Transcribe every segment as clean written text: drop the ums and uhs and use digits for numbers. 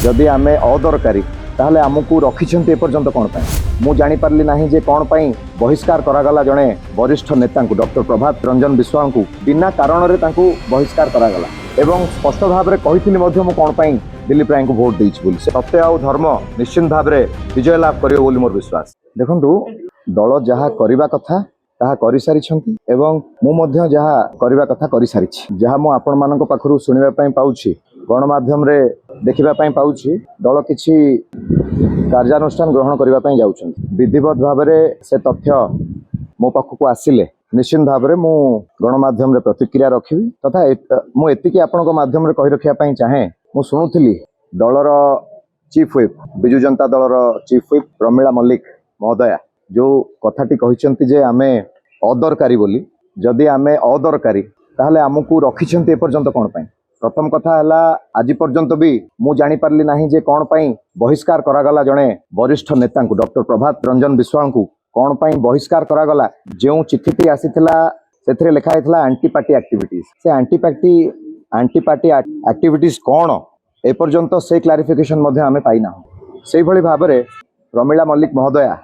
जदि आमे अदरकारी ताहले आमको रखिछन्ति एपर्यंत कोन पाई मु जानि पारली नाही जे कोन पाई बहिष्कार करागला जणे वरिष्ठ नेता को डॉक्टर प्रभात रंजन विश्वास को बिना कारण रे तांको बहिष्कार करागला एवं स्पष्ट भाव रे कहिथिली मध्ये मु कोन पाई दिलीप राय को वोट देइछि बोली से सत्य आ धर्म निश्चित भाव रे विजय लाभ करियो बोली मोर विश्वास। देखंतु दल जहा करिबा कथा ताहा करि सारिछन्ति एवं मु मध्ये जहा करिबा कथा करि सारिछि जहा मु आपण मानक पाखरु सुनिबा पई पाउछि गणमाध्यम रे देखिबा पई पाउछि दल किछि कार्यानुष्ठान ग्रहण करिबा पई जाउछन्ति विधिवत भाव रे से तथ्य मो पाखकु आसिले निश्चित भाव रे मु गणमाध्यम रे प्रतिक्रिया रखिबि तथा मु एतिकी आपनको माध्यम रे कहि रखिया पई चाहे मु सुनुथिली दलर चीफ व्हिप बिजु जनता दलर चीफ व्हिप प्रमिला मल्लिक महोदया जो कथाटी कहिसंती जे आमे अदरकारी बोली जदि आमे अदरकारी ताहले आमको रखिछन्ति एपर्यंत कोन पई प्रथम कथा हला आज पर्यंत भी मु जानि पारली नाही जे कोन पई बहिष्कार करागला जणे वरिष्ठ नेता को डॉक्टर प्रभात रंजन विश्वास को कोन पई बहिष्कार करागला जेउ चिठीटी आसीथिला सेथरे लिखा हैथला एंटी पार्टी एक्टिविटीज से एंटी पार्टी एक्टिविटीज कोन ए पर्यंत से क्लारिफिकेशन मध्ये आमे पाइना सेही भली भाबरे प्रमिला मल्लिक महोदया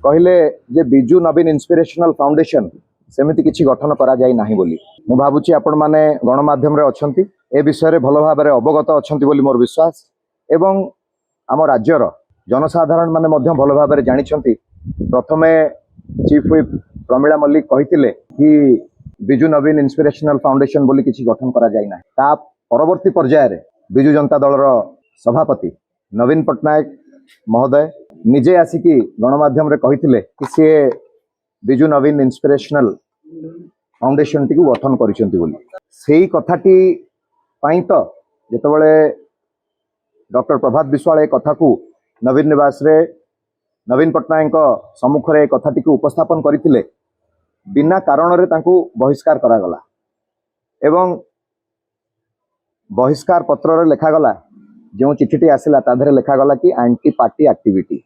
कहले जे बिजू नवीन इंस्पिरेशनल फाउंडेशन सेमिति किछि गठन करा जाय नाही बोली मु भाबुची आपण माने गणमाध्यम रे अछंती ए विषय रे भलो भाबरे अवगत अछंती बोली मोर विश्वास एवं आम राज्यर जनसाधारण माने मध्य भलो भाबरे जानिछंती प्रथमे चीफ व्हिप प्रमिला मल्लिक कहितिले कि बिजू नवीन इंस्पिरेशनल फाउंडेशन बोली किछि गठन करा जाय नाही ता परवर्ती पर्याय रे बिजू जनता दलर सभापति नवीन पटनायक महोदय निजे आसिकी गणमाध्यम रे कहितिले कि से बिजू नवीन इंस्पिरेशनल फाउंडेशन टी को गठन करिसेंती बोली सेही कथाटी पाई तो जेतबेले डॉक्टर प्रभात विश्वास ए कथा को नवीन निवास रे नवीन पटनायक सम्मुख रे कथाटी को उपस्थापन करथिले बिना कारण रे तांको बहिष्कार करागला एवं बहिष्कार पत्र रे लिखा गला जो चिठीटी आसिला ताधरे लिखा गला कि एंटी पार्टी एक्टिविटी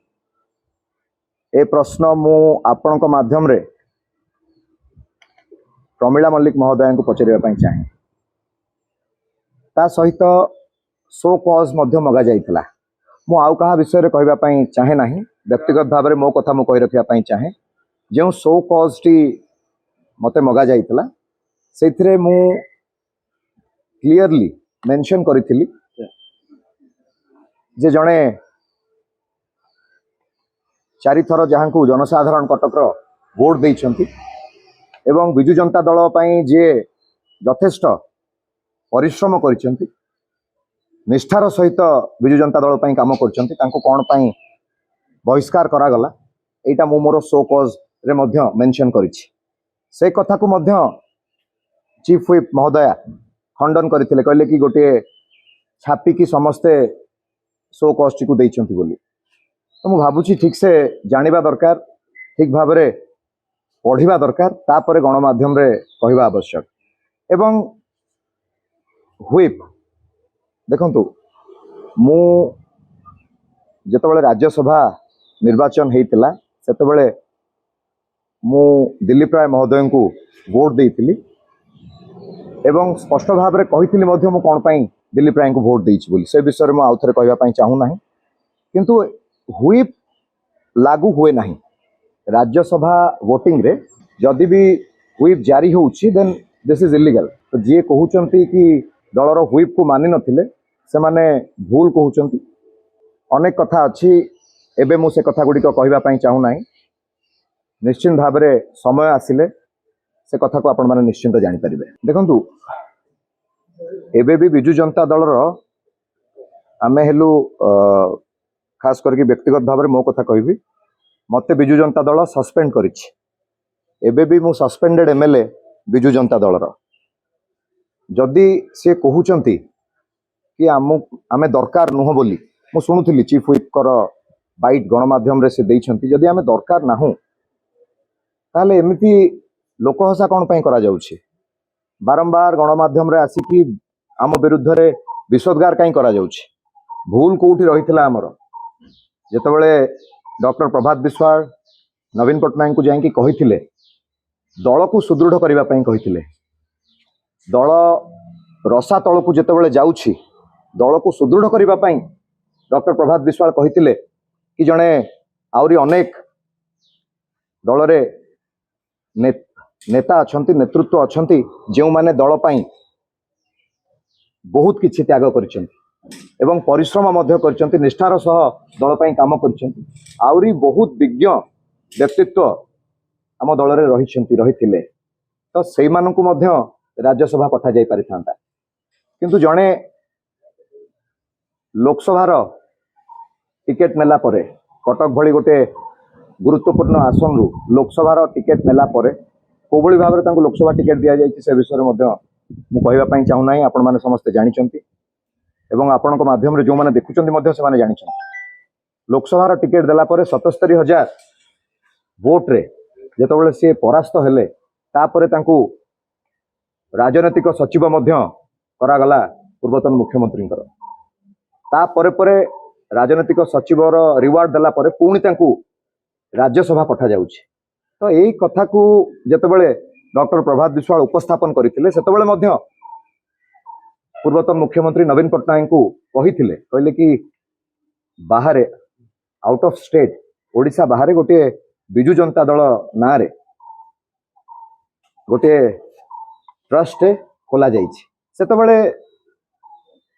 ए प्रश्न मु आपनक माध्यम रे प्रमिला मल्लिक महोदय को पचारिबा पई चाहे ता सहित सो कॉज मध्य मगा जाइतला मु आउ कहा विषय रे कहबा पई चाहे नाही व्यक्तिगत भाव रे मो कथा मु कहि रखिया पई चाहे जो सो कॉज टी मते मगा जाइतला सेथिरे मु क्लियरली मेंशन करिथिली जे जणे चारि थर जहां को जनसाधारण कटक वोट देइछंती एवं बिजु जनता दल पई जे यथेष्ट परिश्रम करिछंती निष्ठार सहित बिजु जनता दल पई काम करिछंती तांको कोन पई बहिष्कार करागला एटा मो मोर सो कॉज रे मध्य मेंशन करिछि से कथा को मध्य चीफ व्हिप महोदया खंडन करथिले कहले कि गोटे छापी की समस्ते सो कॉज टी को देइछंती बोली तो मु भाबुची ठीक से जानिबा दरकार ठीक भाव रे पढ़िबा दरकार तापर गणमाध्यम रे कहबा आवश्यक एवं व्हिप देखंतु मु जेतबेले राज्यसभा निर्वाचन हेतिला सेतबेले मु दिलीप राय महोदय को वोट देइतिली एवं स्पष्ट भाव रे कहितिली मध्ये मु कोन पई दिलीप राय को वोट देइछि बोली से विषय रे मु आउथरे कहबा पई चाहू नाही किंतु व्हिप लागू हुए नहीं राज्यसभा वोटिंग रे जदि भी व्हिप जारी होउछि देन दिस इज इलीगल तो जे कहउचंती कि दलर व्हिप को मानि नथिले से माने भूल कहउचंती अनेक कथा अछि एबे मु से कथा गुडी को कहबा पई चाहू नाही निश्चित भाव रे समय आसिले से कथा को आपण माने निश्चित जानि परिबे देखंतु एबे भी बिजु जनता दलर आमे हेलु खास करके व्यक्तिगत भाव में मो कथा कहबी मते बिजु जनता दल सस्पेंड करिछि एबे भी मु सस्पेंडेड एमएलए बिजु जनता दलर जदि से कहउचंती कि आमे दरकार नुह बोली मु सुनुथिली चीफ व्हिप कर बाइट गणमाध्यम रे से देइछंती जदि आमे दरकार नाहु ताले एमिति लोकहसा कोन पई करा जाउछि बारंबार गणमाध्यम रे आसी कि आम विरुद्ध रे विषोद्गार कहीं करा जाउछि भूल कोठी रहितला हमर जेतबेले डॉक्टर प्रभात विश्वास नवीन पटनायक को जाइकी कहिथिले दल को सुदृढ़ करबा पई कहिथिले दल रसा तल को जेतबेले जाउछि दल को सुदृढ़ करने डॉक्टर प्रभात विश्वाल कही कि जड़े आउरी अनेक दल रे नेता अच्छा नेतृत्व अच्छा जो माने दल पाई बहुत किछि त्याग कर परिश्रम कर निष्ठार सह दल पाई काम कर बहुत विज्ञ व्यक्तित्व आम दल रे रही तो से राज्यसभा पठा जाई पारि थांता किंतु जड़े लोकसभार टिकेट नेला परे कटक भली गोटे गुरुत्वपूर्ण आसन रु लोकसभार टिकेट नेला परे कोबळी भाव में लोकसभा टिकेट दि जाए से विषय में कहवाई चाहूना आपण मैंने समस्ते जानते आपण माध्यम जो मैंने देखुं से जानी लोकसभार टिकेट देला परे 77,000 वोट रे जेतबेले सी परास्त हेले तापरे तांकू राजनैतिक सचिव करागला पूर्वतन मुख्यमंत्री तापरे परे राजनैतिक सचिवर रिवार्ड देला परे पुणी तांकू राज्यसभा पठा जाउछि तो यही कथा को जेतबेले डॉक्टर प्रभात विश्वाल उपस्थापन करथिले सेतबेले मध्य पूर्वतन मुख्यमंत्री नवीन पट्टनायक को कहिथिले कहले कि बाहर आउट ऑफ स्टेट ओडिशा बाहर गोटे बिजु जनता दल ना रे गोटे ट्रस्ट खोला जाइछि सेतबेले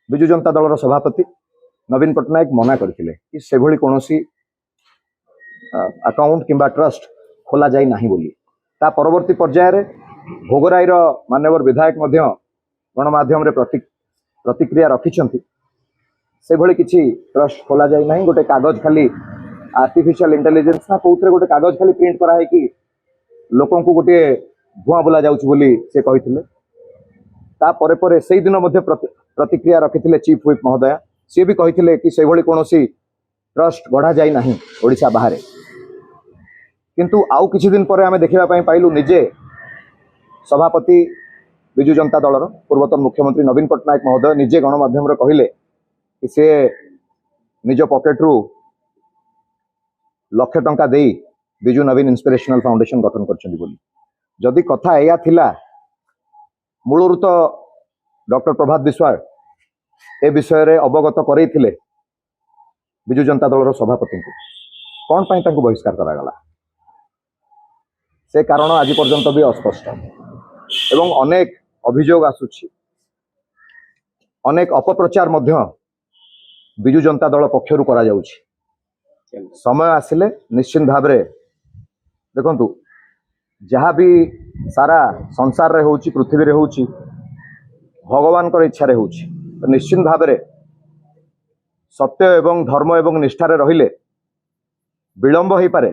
बिजु जनता दल सभापति नवीन पट्टनायक मना करथिले कि से भली कोनोसी अकाउंट किंबा ट्रस्ट खोला जाई नाही बोली ता परवर्ती पर्याय रे भोगराई रो मान्यवर विधायक मध्य गणमाध्यम रे प्रतिक्रिया रखिछंती से भली किछि ट्रस्ट खोला जाई नाही गोटे कागज खाली आर्टिफिशियल इंटेलिजेंस ना कोउतरे गोटे कागज खाली प्रिंट करा है कि लोकन को गोटे धुआं बुला जाउछि बोली से कहिथिले ता परे परे सेही दिन मध्य प्रतिक्रिया रखिथिले चीफ व्हिप महोदय सी भी कही कि से भली कोनोसी ट्रस्ट गढ़ा जाई नहीं ओडिशा बाहर किंतु आउ किछि दिन पर आमे देखिबा पई पाइलु निजे सभापति बिजु जनता दल पूर्वतन मुख्यमंत्री नवीन पट्टनायक महोदय निजे गणमाध्यम रे कहिले कि से निज पॉकेट रु लाख टंका देई बिजु नवीन इंस्पिरेशनल फाउंडेशन गठन करछन्ती बोली जदि कथा एया थिला मूलरु तो डॉक्टर प्रभात विश्वाल ए विषय रे अवगत करैथिले बिजु जनता दल सभापति को कौन पाई तांको बहिष्कार करागला से कारण आज पर्यंत भी अस्पष्ट एवं अनेक अभियोग आसुछि अनेक अपप्रचार मध्य बिजु जनता दल पक्षरु करा जाउछि समय आसिले निश्चित भाव रे देखंतु जहाँ भी सारा संसार रे होउछि पृथ्वी रे होउछि भगवान कर इच्छा रे होउछि तो निश्चित भाव रे सत्य एवं धर्म एवं निष्ठा रे रहिले विलंब हो पारे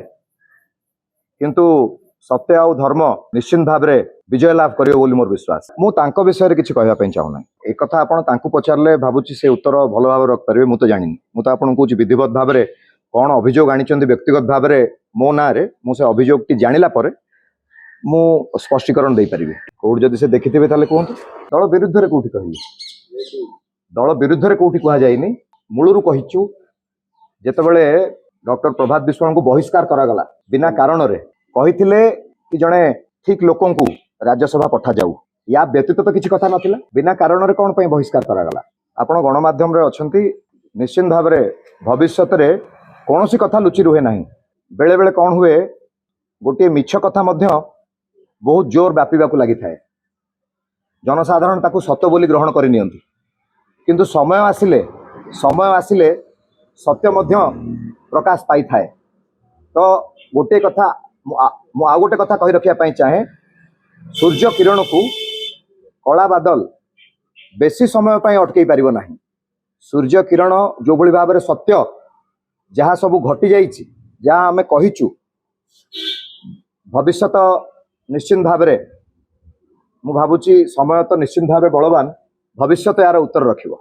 किंतु सत्य आउ धर्म निश्चित भाव रे विजय लाभ करियो बोली मोर विश्वास मु तांको विषय रे किछि कहबा पई चाहू नै ए कथा आपण तांको पचारले भाबुछि से उत्तर भलो भाव रख परिबे मु तो जानिनी मु तो आपण कहूछि विधिवत भाव रे कोन अभियोग आनिचंदी व्यक्तिगत भाव रे मो ना रे मु से अभियोग टी जानिला परे मु स्पष्टीकरण दे परिबे कोड जदि से देखिथिबे ताले कोहंतु दल विरुद्ध रे कोठी कहली दल विरुद्ध रे कोठी कहा जायनी मूलरू कहिचु जेतेबेले डॉक्टर प्रभात विश्वाल को बहिष्कार करागला बिना कारण रे कहिथिले कि जणे ठीक लोकन को राज्यसभा पठा जाऊ या व्यतीत तो किछि कथा नथिला बिना कारण रे कोन पई बहिष्कार करागला आपण गणमाध्यम रे अछंती निश्चित भाव रे भविष्यत रे कोनोसी कथा लुचि रुहे नाही बेले बेले कोन हुए गोटे मिछ कथा मध्य बहुत जोर व्यापीबा को लागि थाए जनसाधारण ताकू सत्य बोली ग्रहण करि नियंती किंतु समय आसिले सत्य मध्य प्रकाश पाई थाए तो गोटे कथा मु आ गोटे कथा कहि रखिया पई चाहे सूर्य किरण को कला बादल बेसी समय पई अटकई परिबो नाही सूर्य किरण जो भली भाव रे सत्य जहाँ सब घटी जाइछि जहाँ आमे कहिचु भविष्यत निश्चित भाव रे मु भाबुची समय तो निश्चित भाव बलवान भविष्यत यार उत्तर रखिबो।